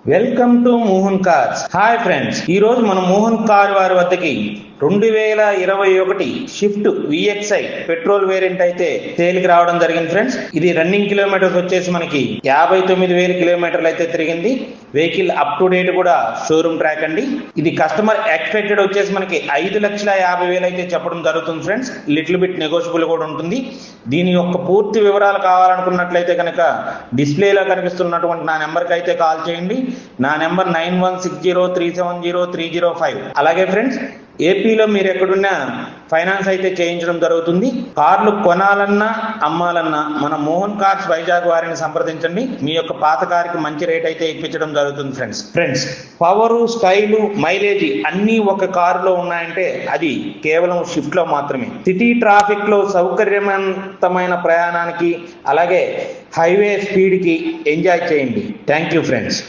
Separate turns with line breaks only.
Welcome to Mohan cars. Hi friends, ఈ రోజు మనం మోహన్ కార్ వారి వద్దకి 2021 షిఫ్ట్ విఎక్స్ఐ పెట్రోల్ వేరియంట్ అయితే సేల్కి రావడం జరిగింది ఫ్రెండ్స్. ఇది రన్నింగ్ కిలోమీటర్స్ వచ్చేసి మనకి 59,000 కిలోమీటర్లు అయితే తిరిగింది. వెహికల్ అప్ టు డేట్ కూడా షోరూమ్ ట్రాక్ అండి. ఇది కస్టమర్ ఎక్స్పెక్టెడ్ వచ్చేసి మనకి 5,50,000 అయితే చెప్పడం జరుగుతుంది ఫ్రెండ్స్. లిటిల్ బిట్ నెగోషియబుల్ కూడా ఉంటుంది. దీని యొక్క పూర్తి వివరాలు కావాలనుకున్నట్లయితే కనుక డిస్ప్లేలో కనిపిస్తున్నటువంటి నా నెంబర్కి అయితే కాల్ చేయండి. నా నెంబర్ 9160370305. అలాగే ఫ్రెండ్స్, ఏపీలో మీరు ఎక్కడున్నా ఫైనాన్స్ అయితే చేయించడం జరుగుతుంది. కార్లు కొనాలన్నా అమ్మాలన్నా మన మోహన్ కార్స్ వైజాగ్ వారిని సంప్రదించండి. మీ యొక్క పాత కార్కి మంచి రేట్ అయితే ఇప్పించడం జరుగుతుంది ఫ్రెండ్స్. పవరు, స్టైలు, మైలేజ్ అన్నీ ఒక కారులో ఉన్నాయంటే అది కేవలం షిఫ్ట్ లో మాత్రమే. సిటీ ట్రాఫిక్ లో సౌకర్యవంతమైన ప్రయాణానికి అలాగే హైవే స్పీడ్ కి ఎంజాయ్ చేయండి. Thank you friends.